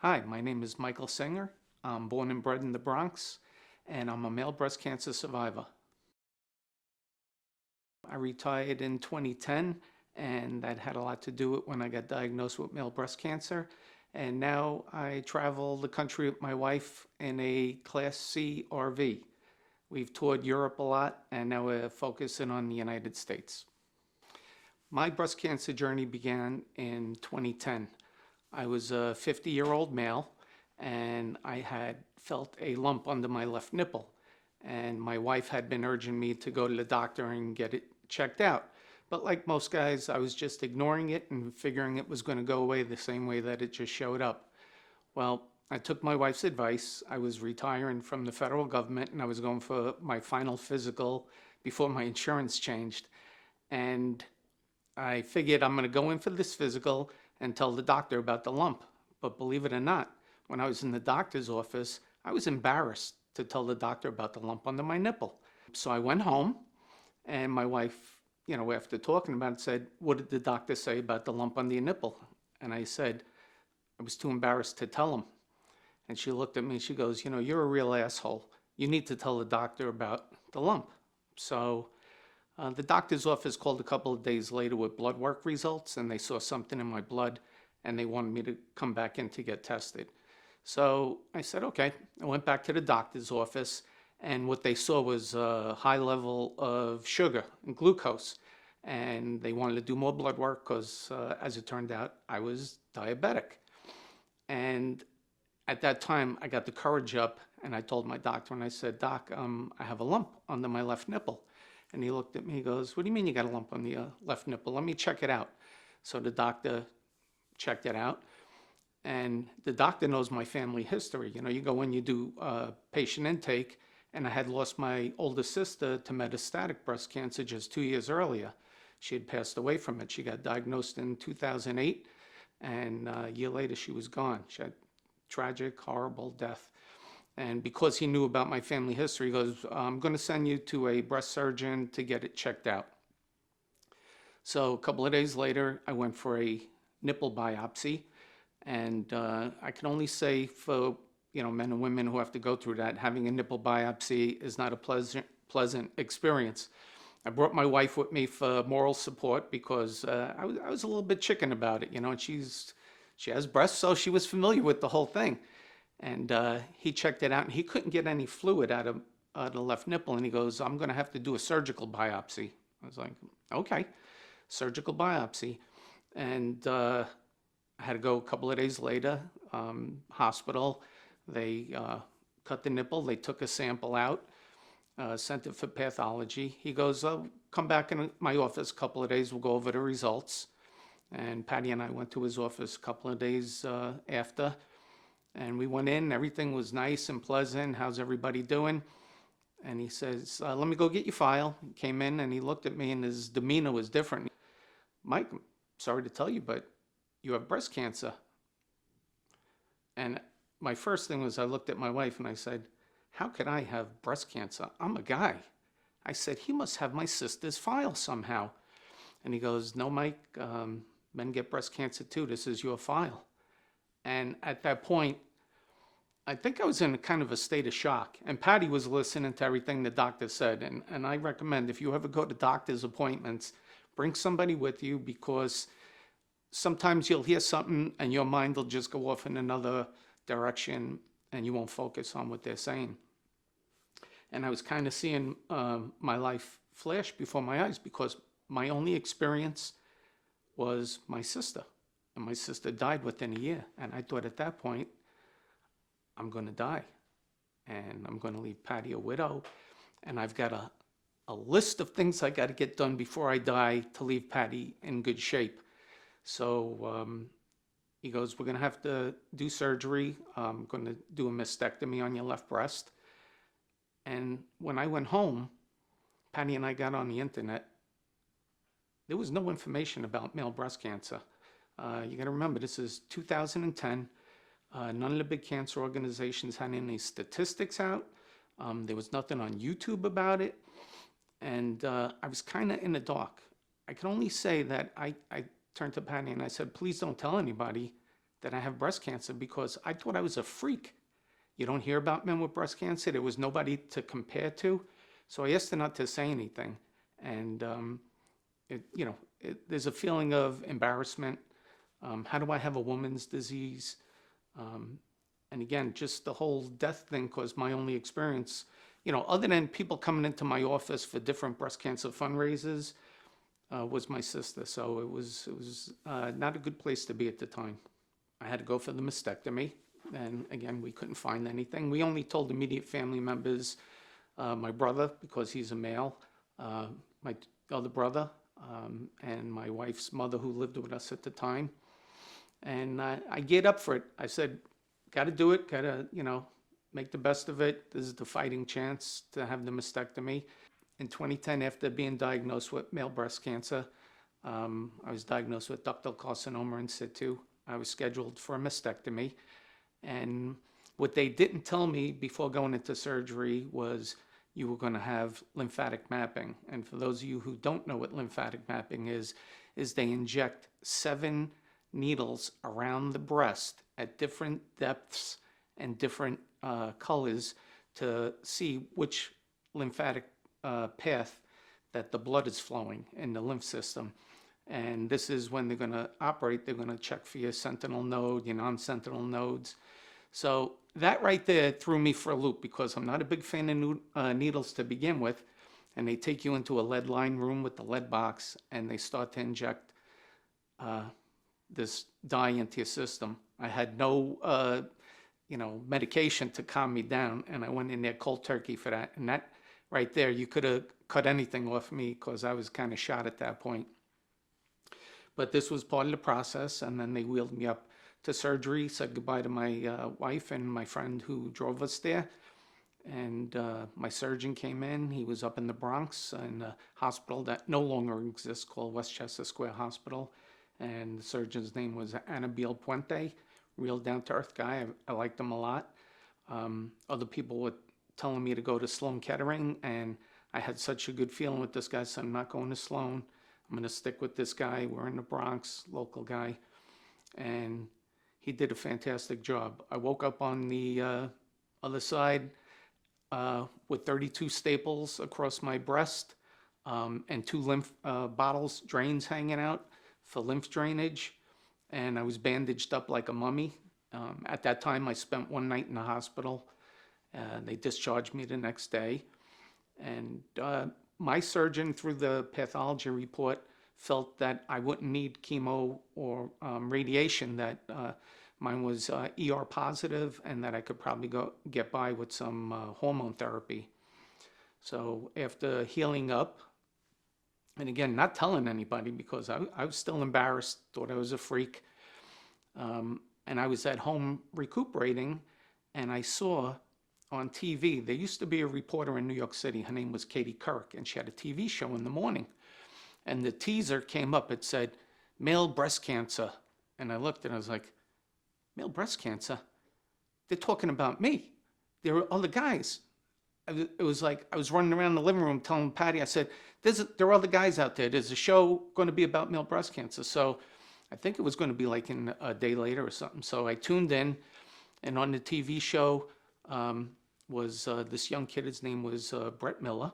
Hi, my name is Michael Singer. I'm born and bred in the Bronx, and I'm a male breast cancer survivor. I retired in 2010, and that had a lot to do with when I got diagnosed with male breast cancer. And now I travel the country with my wife in a Class C RV. We've toured Europe a lot, and now we're focusing on the United States. My breast cancer journey began in 2010. I was a 50-year-old male, and I had felt a lump under my left nipple. And my wife had been urging me to go to the doctor and get it checked out. But like most guys, I was just ignoring it and figuring it was going to go away the same way that it just showed up. Well, I took my wife's advice. I was retiring from the federal government, and I was going for my final physical before my insurance changed. And I figured I'm going to go in for this physical and tell the doctor about the lump. But believe it or not, when I was in the doctor's office, I was embarrassed to tell the doctor about the lump under my nipple. So I went home, and my wife, after talking about it, said, "What did the doctor say about the lump under your nipple?" And I said, I was too embarrassed to tell him. And she looked at me and she goes, "You're a real asshole. You need to tell the doctor about the lump." So the doctor's office called a couple of days later with blood work results, and they saw something in my blood, and they wanted me to come back in to get tested. So I said, okay. I went back to the doctor's office, and what they saw was a high level of sugar and glucose. And they wanted to do more blood work because, as it turned out, I was diabetic. And at that time, I got the courage up, and I told my doctor, and I said, "Doc, I have a lump under my left nipple." And he looked at me, he goes, "What do you mean you got a lump on the left nipple? Let me check it out." So the doctor checked it out. And the doctor knows my family history. You go in, you do patient intake, and I had lost my older sister to metastatic breast cancer just 2 years earlier. She had passed away from it. She got diagnosed in 2008, and a year later she was gone. She had tragic, horrible death. And because he knew about my family history, he goes, "I'm going to send you to a breast surgeon to get it checked out." So a couple of days later, I went for a nipple biopsy. And I can only say for men and women who have to go through that, having a nipple biopsy is not a pleasant experience. I brought my wife with me for moral support because I was a little bit chicken about it, and she has breasts, so she was familiar with the whole thing. And he checked it out, and he couldn't get any fluid out of the left nipple. And he goes, "I'm going to have to do a surgical biopsy." I was like, "Okay, surgical biopsy." And I had to go a couple of days later, hospital. They cut the nipple. They took a sample out, sent it for pathology. He goes, "Oh, come back in my office a couple of days. We'll go over the results." And Patty and I went to his office a couple of days after. And we went in, everything was nice and pleasant. "How's everybody doing?" And he says, "Let me go get your file." He came in and he looked at me and his demeanor was different. "Mike, I'm sorry to tell you, but you have breast cancer." And my first thing was I looked at my wife and I said, "How could I have breast cancer? I'm a guy." I said, "He must have my sister's file somehow." And he goes, "No, Mike, men get breast cancer too. This is your file." And at that point, I think I was in a kind of a state of shock. And Patty was listening to everything the doctor said. And I recommend if you ever go to doctor's appointments, bring somebody with you because sometimes you'll hear something and your mind will just go off in another direction and you won't focus on what they're saying. And I was kind of seeing my life flash before my eyes because my only experience was my sister. And my sister died within a year. And I thought at that point, I'm going to die. And I'm going to leave Patty a widow. And I've got a list of things I got to get done before I die to leave Patty in good shape. So he goes, "We're going to have to do surgery. I'm going to do a mastectomy on your left breast." And when I went home, Patty and I got on the internet. There was no information about male breast cancer. You got to remember, this is 2010. None of the big cancer organizations had any statistics out. There was nothing on YouTube about it. And I was kind of in the dark. I can only say that I turned to Patty and I said, "Please don't tell anybody that I have breast cancer because I thought I was a freak. You don't hear about men with breast cancer. There was nobody to compare to. So I asked her not to say anything. And, there's a feeling of embarrassment. How do I have a woman's disease? Um, and again, just the whole death thing, because my only experience, other than people coming into my office for different breast cancer fundraisers, was my sister. So it was not a good place to be at the time. I had to go for the mastectomy. And again, we couldn't find anything. We only told immediate family members, my brother, because he's a male, my other brother, and my wife's mother who lived with us at the time. And I geared up for it. I said, got to do it, got to, make the best of it. This is the fighting chance to have the mastectomy. In 2010, after being diagnosed with male breast cancer, I was diagnosed with ductal carcinoma in situ. I was scheduled for a mastectomy. And what they didn't tell me before going into surgery was you were going to have lymphatic mapping. And for those of you who don't know what lymphatic mapping is they inject 7 needles around the breast at different depths and different colors to see which lymphatic path that the blood is flowing in the lymph system. And this is when they're going to operate. They're going to check for your sentinel node, your non-sentinel nodes. So that right there threw me for a loop because I'm not a big fan of needles to begin with. And they take you into a lead line room with the lead box and they start to inject this dye into your system. I had no, medication to calm me down. And I went in there cold turkey for that. And that right there, you could have cut anything off me because I was kind of shot at that point. But this was part of the process, and then they wheeled me up to surgery, said goodbye to my wife and my friend who drove us there. And my surgeon came in. He was up in the Bronx in a hospital that no longer exists called Westchester Square Hospital. And the surgeon's name was Anabel Puente, real down-to-earth guy. I liked him a lot. Other people were telling me to go to Sloan Kettering, and I had such a good feeling with this guy, so I'm not going to Sloan. I'm going to stick with this guy. We're in the Bronx, local guy. And he did a fantastic job. I woke up on the other side with 32 staples across my breast and 2 lymph bottles, drains hanging out for lymph drainage. And I was bandaged up like a mummy. At that time, I spent 1 night in the hospital. They discharged me the next day. And my surgeon, through the pathology report, felt that I wouldn't need chemo or radiation, that mine was ER positive, and that I could probably get by with some hormone therapy. So after healing up, and again, not telling anybody because I was still embarrassed, thought I was a freak, and I was at home recuperating, and I saw on TV, there used to be a reporter in New York City, her name was Katie Kirk, and she had a TV show in the morning. And the teaser came up, it said, male breast cancer. And I looked and I was like, male breast cancer? They're talking about me. There are other guys. It was like, I was running around the living room telling Patty, I said, there are other guys out there. There's a show going to be about male breast cancer. So I think it was going to be like in a day later or something. So I tuned in, and on the TV show, was this young kid. His name was Brett Miller.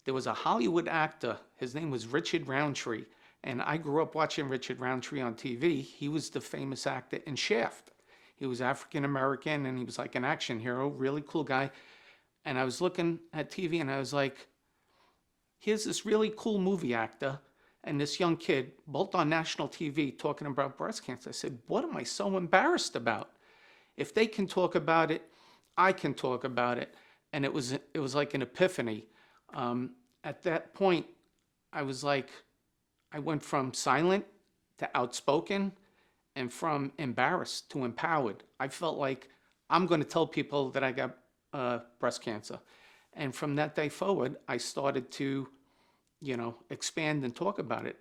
There was a Hollywood actor. His name was Richard Roundtree. And I grew up watching Richard Roundtree on TV. He was the famous actor in Shaft. He was African American, and he was like an action hero, really cool guy. And I was looking at TV, and I was like, here's this really cool movie actor and this young kid, both on national TV, talking about breast cancer. I said, what am I so embarrassed about? If they can talk about it, I can talk about it. And it was like an epiphany. At that point, I was like, I went from silent to outspoken, and from embarrassed to empowered. I felt like I'm going to tell people that I got breast cancer. And from that day forward, I started to, expand and talk about it.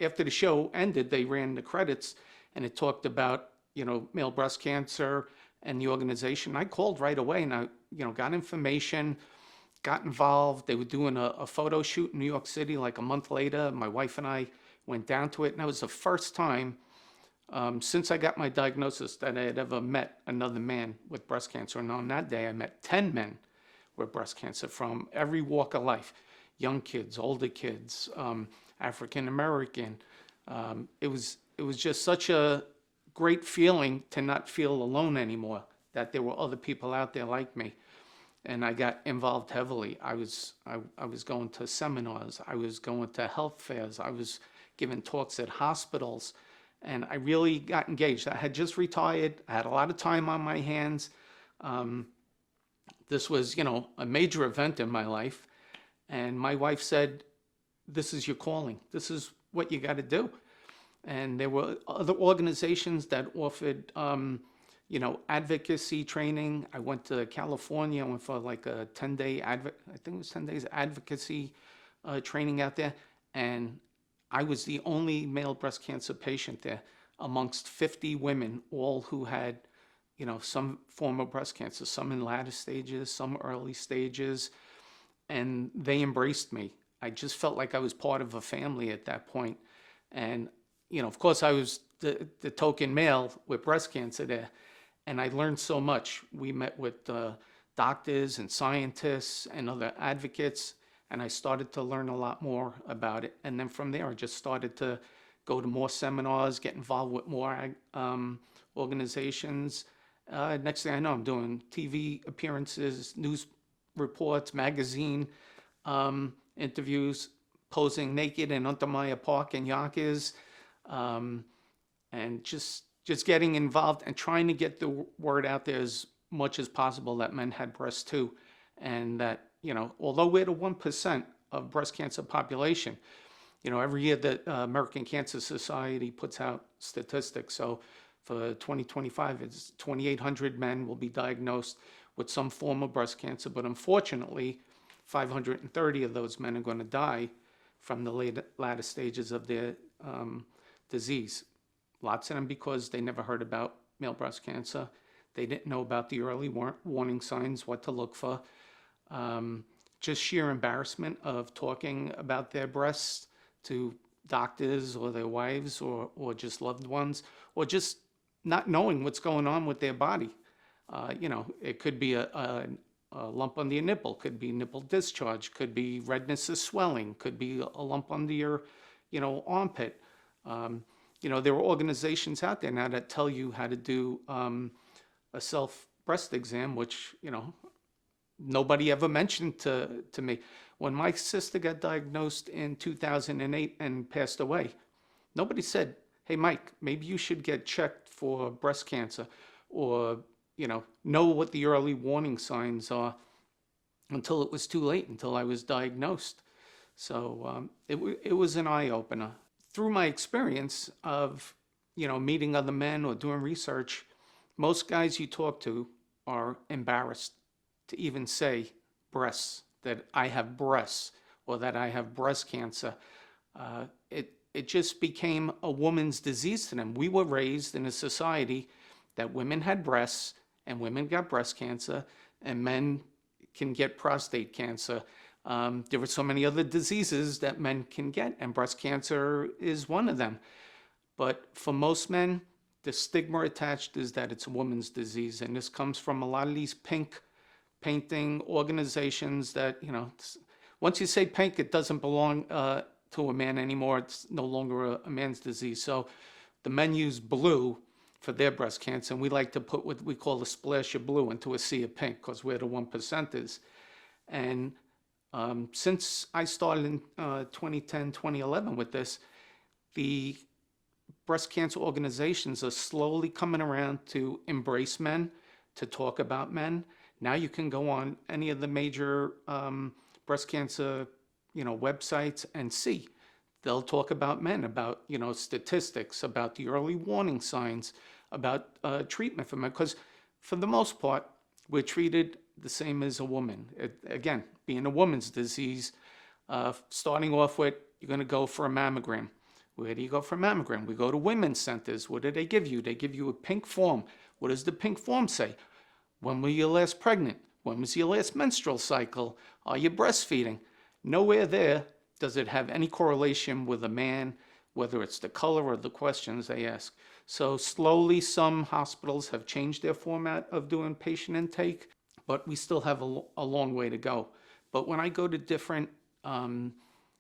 After the show ended, they ran the credits, and it talked about, male breast cancer and the organization. I called right away, and I, got information, got involved. They were doing a photo shoot in New York City like a month later. My wife and I went down to it, and that was the first time since I got my diagnosis that I had ever met another man with breast cancer. And on that day, I met 10 men with breast cancer from every walk of life, young kids, older kids, African American. It was just such a great feeling to not feel alone anymore, that there were other people out there like me. And I got involved heavily. I was going to seminars, I was going to health fairs, I was giving talks at hospitals, and I really got engaged. I had just retired, I had a lot of time on my hands. This was, a major event in my life, and my wife said, "This is your calling. This is what you got to do." And there were other organizations that offered, advocacy training. I went to California. I went for like a 10-day, I think it was 10 days advocacy training out there. And I was the only male breast cancer patient there amongst 50 women, all who had, some form of breast cancer, some in latter stages, some early stages. And they embraced me. I just felt like I was part of a family at that point. And of course, I was the token male with breast cancer there, and I learned so much. We met with doctors and scientists and other advocates, and I started to learn a lot more about it. And then from there, I just started to go to more seminars, get involved with more organizations. Next thing I know, I'm doing TV appearances, news reports, magazine interviews, posing naked in Untermeyer Park in Yonkers. And just getting involved and trying to get the word out there as much as possible that men had breasts too. And that, although we're the 1% of breast cancer population, every year the American Cancer Society puts out statistics. So for 2025, it's 2,800 men will be diagnosed with some form of breast cancer. But unfortunately, 530 of those men are going to die from the latter stages of their disease. Lots of them because they never heard about male breast cancer. They didn't know about the early warning signs, what to look for. Just sheer embarrassment of talking about their breasts to doctors or their wives or just loved ones, or just not knowing what's going on with their body. It could be a lump under your nipple, could be nipple discharge, could be redness or swelling, could be a lump under your, armpit. There are organizations out there now that tell you how to do a self breast exam, which, nobody ever mentioned to me. When my sister got diagnosed in 2008 and passed away, nobody said, "Hey, Mike, maybe you should get checked for breast cancer," or, know what the early warning signs are, until it was too late, until I was diagnosed. So it was an eye-opener. Through my experience of, meeting other men or doing research, most guys you talk to are embarrassed to even say breasts, that I have breasts, or that I have breast cancer. It just became a woman's disease to them. We were raised in a society that women had breasts, and women got breast cancer, and men can get prostate cancer. There were so many other diseases that men can get, and breast cancer is one of them. But for most men, the stigma attached is that it's a woman's disease. And this comes from a lot of these pink painting organizations that, once you say pink, it doesn't belong to a man anymore. It's no longer a man's disease. So the men use blue for their breast cancer, and we like to put what we call a splash of blue into a sea of pink, because we're the 1%ers. And since I started in 2010, 2011 with this, the breast cancer organizations are slowly coming around to embrace men, to talk about men. Now you can go on any of the major breast cancer, websites and see. They'll talk about men, about, statistics, about the early warning signs, about treatment for men. Because for the most part, we're treated the same as a woman. Again, being a woman's disease, starting off with, you're going to go for a mammogram. Where do you go for a mammogram? We go to women's centers. What do they give you? They give you a pink form. What does the pink form say? When were you last pregnant? When was your last menstrual cycle? Are you breastfeeding? Nowhere there does it have any correlation with a man, whether it's the color or the questions they ask. So slowly, some hospitals have changed their format of doing patient intake, but we still have a long way to go. But when I go to different um,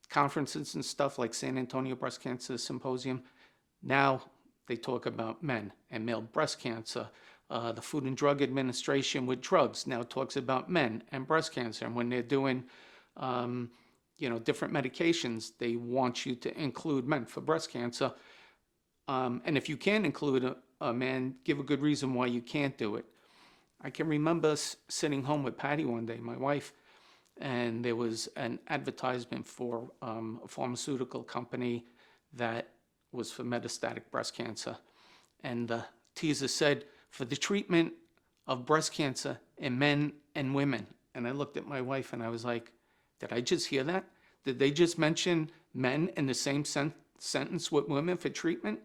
conferences and stuff like San Antonio Breast Cancer Symposium, now they talk about men and male breast cancer. The Food and Drug Administration with drugs now talks about men and breast cancer. And when they're doing, um, different medications, they want you to include men for breast cancer. And if you can include a man, give a good reason why you can't do it. I can remember sitting home with Patty one day, my wife, and there was an advertisement for a pharmaceutical company that was for metastatic breast cancer. And the teaser said, for the treatment of breast cancer in men and women. And I looked at my wife and I was like, did I just hear that? Did they just mention men in the same sentence with women for treatment?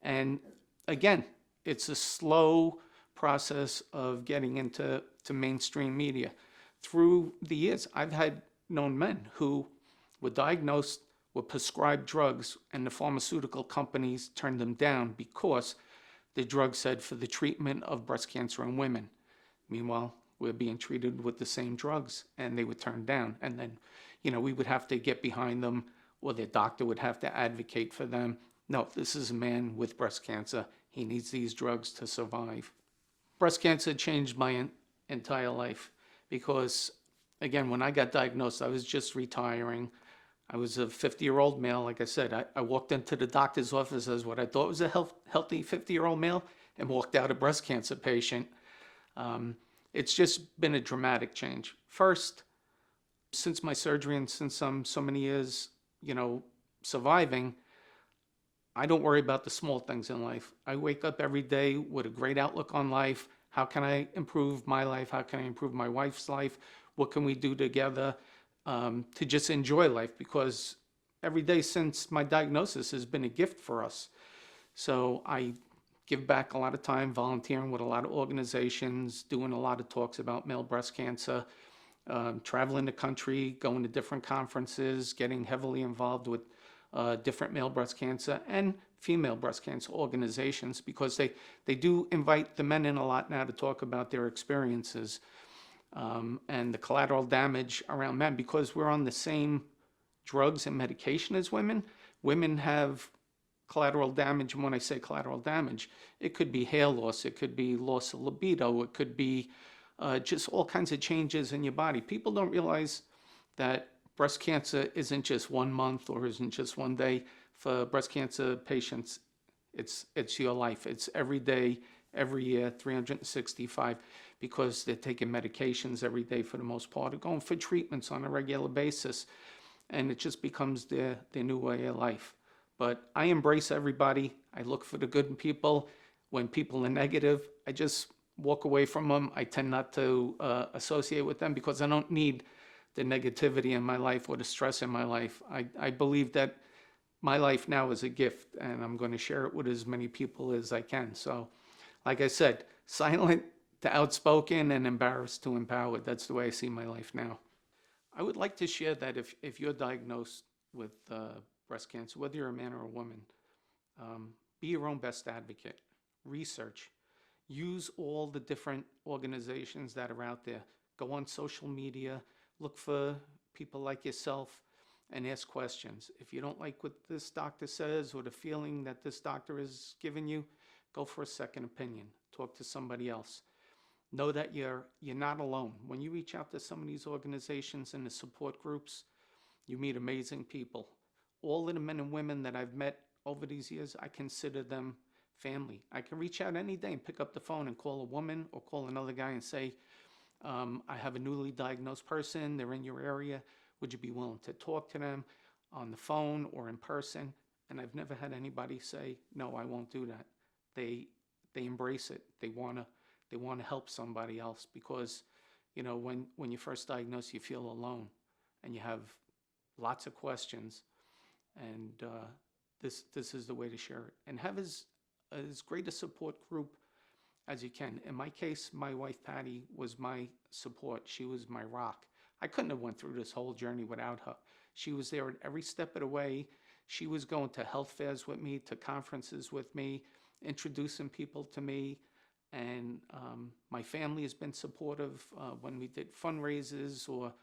And again, it's a slow process of getting into mainstream media. Through the years, I've had known men who were diagnosed with prescribed drugs and the pharmaceutical companies turned them down because the drug said for the treatment of breast cancer in women. Meanwhile, we're being treated with the same drugs and they were turned down. And then, we would have to get behind them or their doctor would have to advocate for them. No, this is a man with breast cancer. He needs these drugs to survive. Breast cancer changed my entire life because, again, when I got diagnosed, I was just retiring. I was a 50-year-old male. Like I said, I walked into the doctor's office as what I thought was a healthy 50-year-old male and walked out a breast cancer patient. It's just been a dramatic change. First, since my surgery and since I'm so many years, surviving, I don't worry about the small things in life. I wake up every day with a great outlook on life. How can I improve my life? How can I improve my wife's life? What can we do together to just enjoy life? Because every day since my diagnosis has been a gift for us. So I give back a lot of time volunteering with a lot of organizations, doing a lot of talks about male breast cancer, traveling the country, going to different conferences, getting heavily involved with different male breast cancer and female breast cancer organizations because they do invite the men in a lot now to talk about their experiences and the collateral damage around men because we're on the same drugs and medication as women. Women have collateral damage, and when I say collateral damage, it could be hair loss, it could be loss of libido, it could be just all kinds of changes in your body. People don't realize that breast cancer isn't just 1 month or isn't just one day. For breast cancer patients, it's your life. It's every day, every year, 365, because they're taking medications every day for the most part, or going for treatments on a regular basis, and it just becomes their new way of life. But I embrace everybody. I look for the good in people. When people are negative, I just walk away from them. I tend not to associate with them because I don't need the negativity in my life or the stress in my life. I believe that my life now is a gift and I'm going to share it with as many people as I can. So, like I said, silent to outspoken and embarrassed to empowered. That's the way I see my life now. I would like to share that if you're diagnosed with breast cancer, whether you're a man or a woman, be your own best advocate. Research. Use all the different organizations that are out there. Go on social media. Look for people like yourself and ask questions. If you don't like what this doctor says or the feeling that this doctor is giving you, go for a second opinion. Talk to somebody else. Know that you're not alone. When you reach out to some of these organizations and the support groups, you meet amazing people. All of the men and women that I've met over these years, I consider them family. I can reach out any day and pick up the phone and call a woman or call another guy and say, I have a newly diagnosed person, they're in your area. Would you be willing to talk to them on the phone or in person? And I've never had anybody say, no, I won't do that. They embrace it. They want to help somebody else because, when you first diagnosed, you feel alone and you have lots of questions. And this is the way to share it. And have as great a support group as you can. In my case, my wife Patty was my support. She was my rock. I couldn't have went through this whole journey without her. She was there at every step of the way. She was going to health fairs with me, to conferences with me. introducing people to me. And my family has been supportive when we did fundraisers or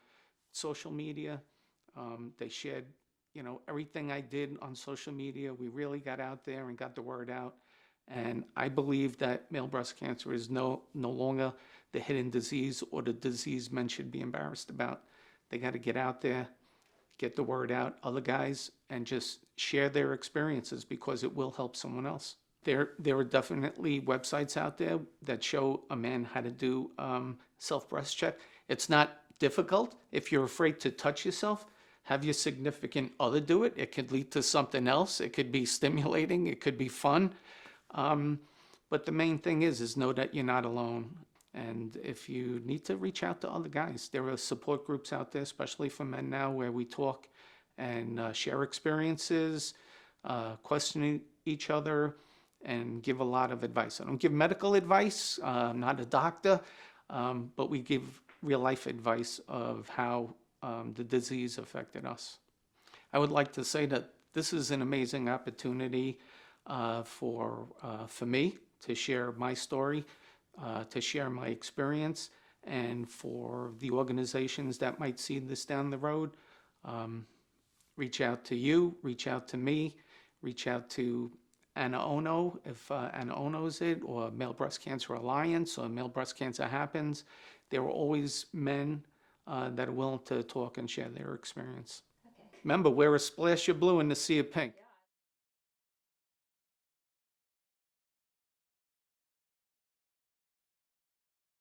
social media. They shared, everything I did on social media. We really got out there and got the word out. And I believe that male breast cancer is no longer the hidden disease or the disease men should be embarrassed about. They got to get out there, get the word out, other guys, and just share their experiences because it will help someone else. There are definitely websites out there that show a man how to do self-breast check. It's not difficult. If you're afraid to touch yourself, have your significant other do it. It could lead to something else. It could be stimulating. It could be fun. But the main thing is know that you're not alone. And if you need to reach out to other guys, there are support groups out there, especially for men now, where we talk and share experiences, questioning each other, and give a lot of advice. I don't give medical advice, I'm not a doctor, but we give real life advice of how the disease affected us. I would like to say that this is an amazing opportunity for me to share my story, to share my experience, and for the organizations that might see this down the road. Reach out to you, reach out to me, reach out to Anna Ono, if Anna Ono's it, or Male Breast Cancer Alliance, or Male Breast Cancer Happens. There are always men that are willing to talk and share their experience. Okay. Remember, wear a splash of blue in the sea of pink.